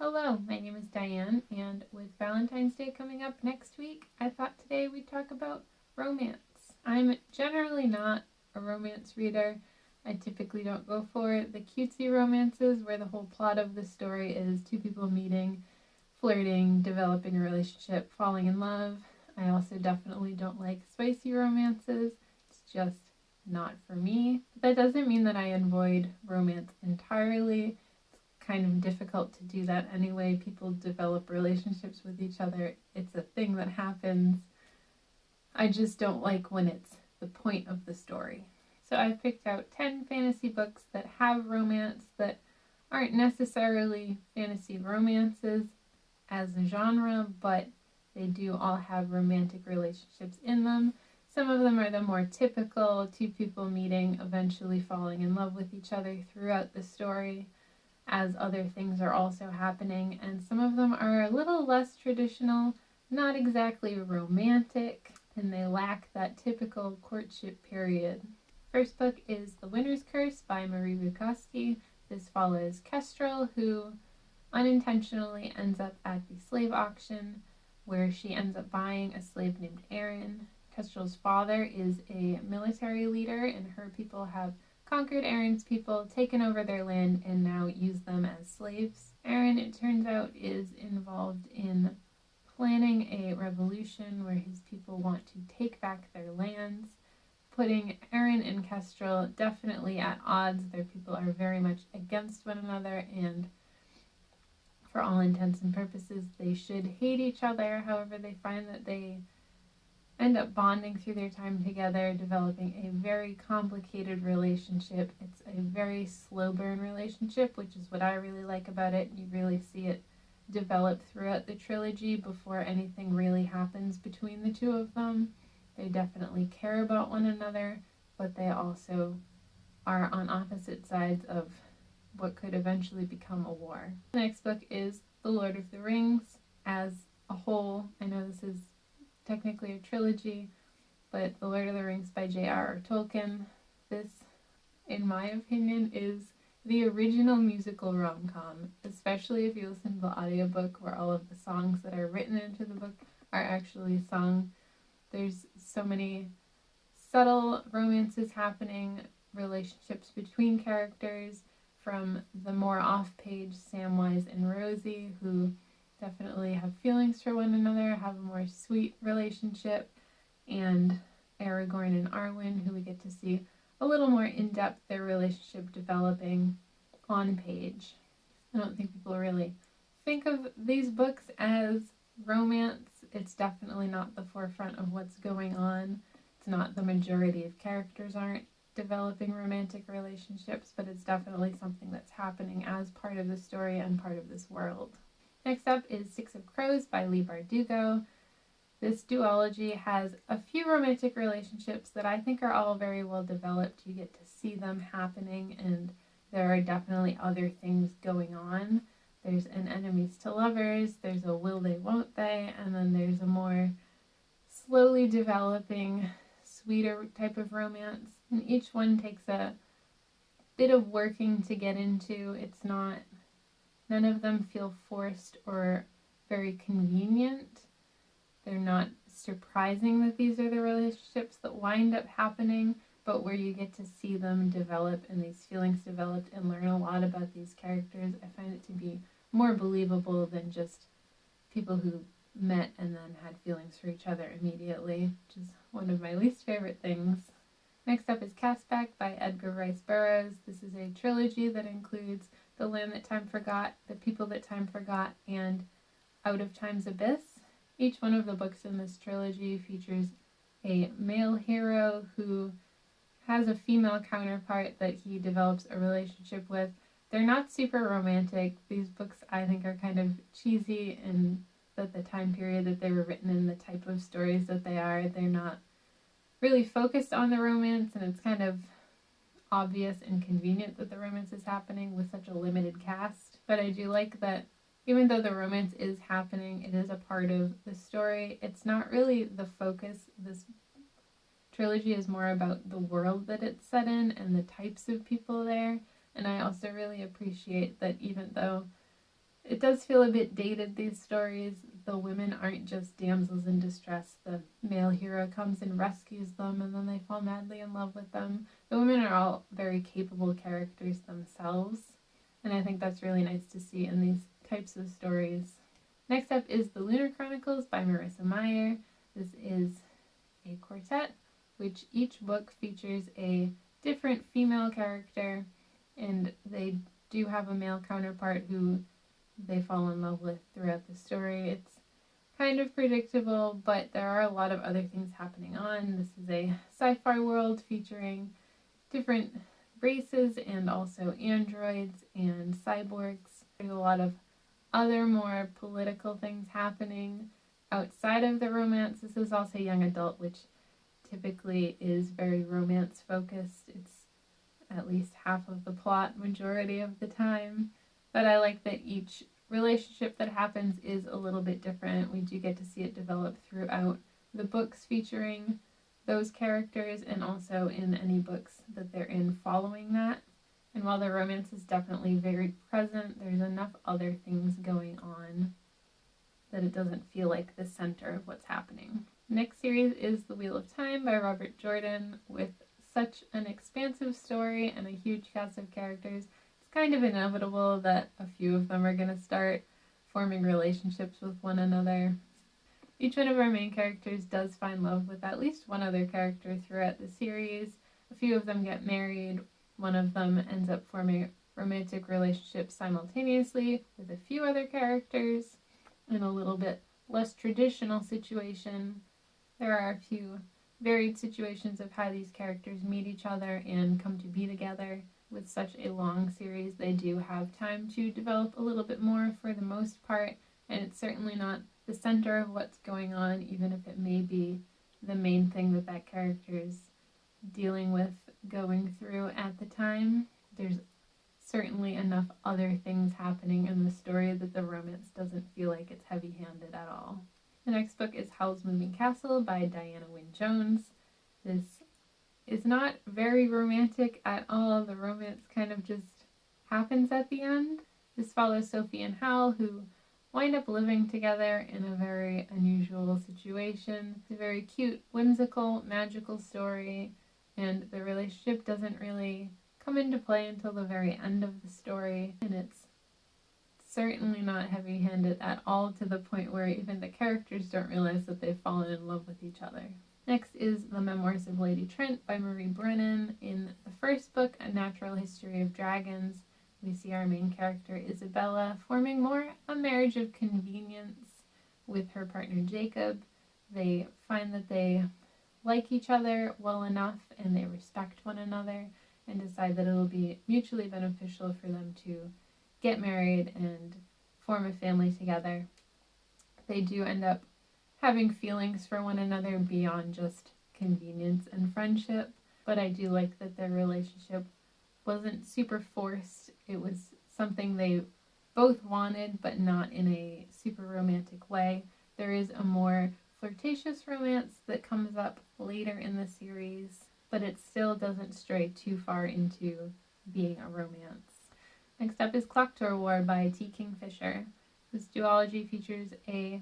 Hello, my name is Diane, and with Valentine's Day coming up next week, I thought today we'd talk about romance. I'm generally not a romance reader. I typically don't go for the cutesy romances where the whole plot of the story is two people meeting, flirting, developing a relationship, falling in love. I also definitely don't like spicy romances. It's just not for me. But that doesn't mean that I avoid romance entirely. Kind of difficult to do that anyway. People develop relationships with each other. It's a thing that happens. I just don't like when it's the point of the story. So I've picked out 10 fantasy books that have romance that aren't necessarily fantasy romances as a genre, but they do all have romantic relationships in them. Some of them are the more typical, two people meeting, eventually falling in love with each other throughout the story as other things are also happening, and some of them are a little less traditional, not exactly romantic, and they lack that typical courtship period. First book is The Winter's Curse by Marie Bukowski. This follows Kestrel, who unintentionally ends up at the slave auction, where she ends up buying a slave named Aaron. Kestrel's father is a military leader, and her people have conquered Aaron's people, taken over their land, and now use them as slaves. Aaron, it turns out, is involved in planning a revolution where his people want to take back their lands, putting Aaron and Kestrel definitely at odds. Their people are very much against one another, and for all intents and purposes, they should hate each other. However, they find that they end up bonding through their time together, developing a very complicated relationship. It's a very slow burn relationship, which is what I really like about it. You really see it develop throughout the trilogy before anything really happens between the two of them. They definitely care about one another, but they also are on opposite sides of what could eventually become a war. The next book is The Lord of the Rings as a whole. I know this is technically a trilogy, but The Lord of the Rings by J.R.R. Tolkien. This, in my opinion, is the original musical rom-com, especially if you listen to the audiobook where all of the songs that are written into the book are actually sung. There's so many subtle romances happening, relationships between characters, from the more off-page Samwise and Rosie, who definitely have feelings for one another, have a more sweet relationship, and Aragorn and Arwen, who we get to see a little more in-depth their relationship developing on page. I don't think people really think of these books as romance. It's definitely not the forefront of what's going on. It's not the majority of characters aren't developing romantic relationships, but it's definitely something that's happening as part of the story and part of this world. Next up is Six of Crows by Leigh Bardugo. This duology has a few romantic relationships that I think are all very well developed. You get to see them happening, and there are definitely other things going on. There's an enemies to lovers, there's a will they won't they, and then there's a more slowly developing, sweeter type of romance. And each one takes a bit of working to get into. None of them feel forced or very convenient. They're not surprising that these are the relationships that wind up happening, but where you get to see them develop and these feelings developed and learn a lot about these characters, I find it to be more believable than just people who met and then had feelings for each other immediately, which is one of my least favorite things. Next up is Castback by Edgar Rice Burroughs. This is a trilogy that includes The Land That Time Forgot, The People That Time Forgot, and Out of Time's Abyss. Each one of the books in this trilogy features a male hero who has a female counterpart that he develops a relationship with. They're not super romantic. These books, I think, are kind of cheesy in that the time period that they were written in, the type of stories that they are. They're not really focused on the romance, and it's kind of obvious and convenient that the romance is happening with such a limited cast. But I do like that even though the romance is happening, it is a part of the story. It's not really the focus. This trilogy is more about the world that it's set in and the types of people there. And I also really appreciate that even though It does feel a bit dated, these stories. The women aren't just damsels in distress. The male hero comes and rescues them, and then they fall madly in love with them. The women are all very capable characters themselves, and I think that's really nice to see in these types of stories. Next up is The Lunar Chronicles by Marissa Meyer. This is a quartet, which each book features a different female character, and they do have a male counterpart who they fall in love with throughout the story. It's kind of predictable, but there are a lot of other things happening on. This is a sci-fi world featuring different races and also androids and cyborgs. There's a lot of other more political things happening outside of the romance. This is also young adult, which typically is very romance focused. It's at least half of the plot majority of the time. But I like that each relationship that happens is a little bit different. We do get to see it develop throughout the books featuring those characters, and also in any books that they're in following that. And while the romance is definitely very present, there's enough other things going on that it doesn't feel like the center of what's happening. Next series is The Wheel of Time by Robert Jordan. With such an expansive story and a huge cast of characters, it's kind of inevitable that a few of them are going to start forming relationships with one another. Each one of our main characters does find love with at least one other character throughout the series. A few of them get married. One of them ends up forming romantic relationships simultaneously with a few other characters. In a little bit less traditional situation, there are a few varied situations of how these characters meet each other and come to be together. With such a long series, they do have time to develop a little bit more for the most part, and it's certainly not the center of what's going on, even if it may be the main thing that that character is dealing with, going through at the time. There's certainly enough other things happening in the story that the romance doesn't feel like it's heavy-handed at all. The next book is Howl's Moving Castle by Diana Wynne Jones. This is not very romantic at all. The romance kind of just happens at the end. This follows Sophie and Howl, who wind up living together in a very unusual situation. It's a very cute, whimsical, magical story, and the relationship doesn't really come into play until the very end of the story, and it's certainly not heavy-handed at all, to the point where even the characters don't realize that they've fallen in love with each other. Next is The Memoirs of Lady Trent by Marie Brennan. In the first book, A Natural History of Dragons, we see our main character Isabella forming more a marriage of convenience with her partner Jacob. They find that they like each other well enough and they respect one another, and decide that it'll be mutually beneficial for them to get married and form a family together. They do end up having feelings for one another beyond just convenience and friendship, but I do like that their relationship wasn't super forced. It was something they both wanted, but not in a super romantic way. There is a more flirtatious romance that comes up later in the series, but it still doesn't stray too far into being a romance. Next up is Clock Tower War by T. Kingfisher. This duology features a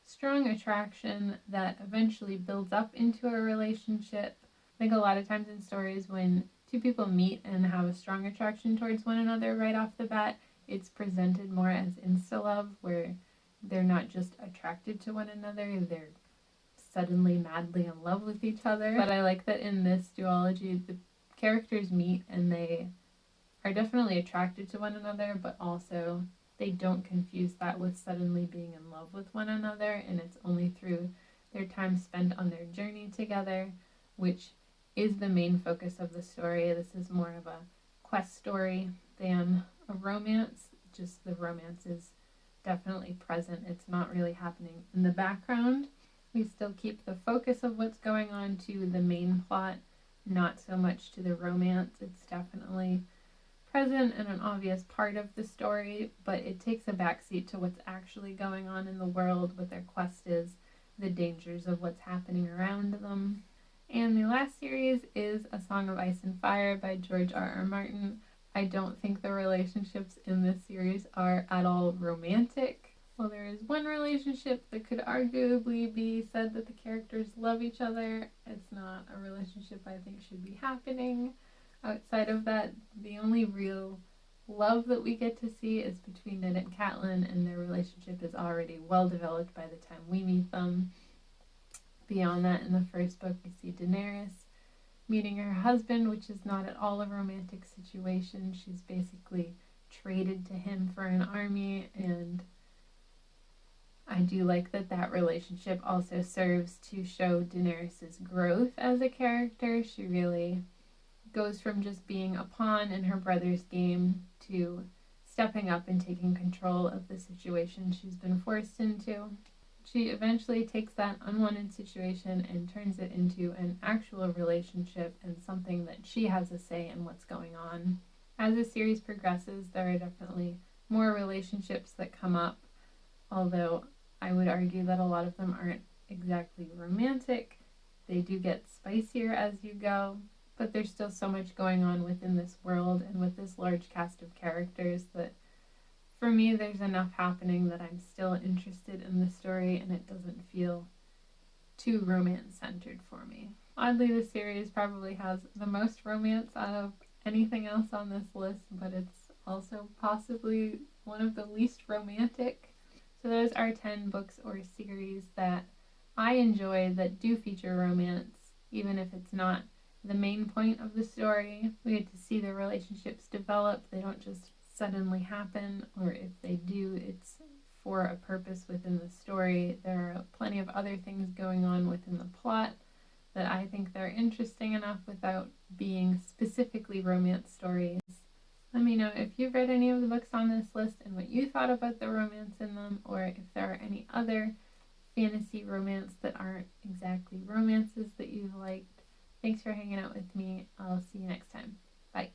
strong attraction that eventually builds up into a relationship. I think a lot of times in stories when two people meet and have a strong attraction towards one another right off the bat, it's presented more as insta-love, where they're not just attracted to one another, they're suddenly madly in love with each other. But I like that in this duology, the characters meet and they are definitely attracted to one another, but also they don't confuse that with suddenly being in love with one another, and it's only through their time spent on their journey together, which is the main focus of the story. This is more of a quest story than a romance, just the romance is definitely present. It's not really happening in the background. We still keep the focus of what's going on to the main plot, not so much to the romance. It's definitely present and an obvious part of the story, but it takes a backseat to what's actually going on in the world, what their quest is, the dangers of what's happening around them. And the last series is A Song of Ice and Fire by George R. R. Martin. I don't think the relationships in this series are at all romantic. While there is one relationship that could arguably be said that the characters love each other, it's not a relationship I think should be happening. Outside of that, the only real love that we get to see is between Ned and Catelyn, and their relationship is already well developed by the time we meet them. Beyond that, in the first book, we see Daenerys meeting her husband, which is not at all a romantic situation. She's basically traded to him for an army, and I do like that relationship also serves to show Daenerys' growth as a character. She really goes from just being a pawn in her brother's game to stepping up and taking control of the situation she's been forced into. She eventually takes that unwanted situation and turns it into an actual relationship and something that she has a say in what's going on. As the series progresses, there are definitely more relationships that come up, although I would argue that a lot of them aren't exactly romantic. They do get spicier as you go, but there's still so much going on within this world and with this large cast of characters that for me there's enough happening that I'm still interested in the story, and it doesn't feel too romance-centered for me. Oddly, the series probably has the most romance out of anything else on this list, but it's also possibly one of the least romantic. So those are 10 books or series that I enjoy that do feature romance, even if it's not the main point of the story. We get to see the relationships develop. They don't just suddenly happen, or if they do, it's for a purpose within the story. There are plenty of other things going on within the plot that I think they're interesting enough without being specifically romance stories. Let me know if you've read any of the books on this list and what you thought about the romance in them, or if there are any other fantasy romance that aren't exactly romances that you've liked. Thanks for hanging out with me. I'll see you next time. Bye.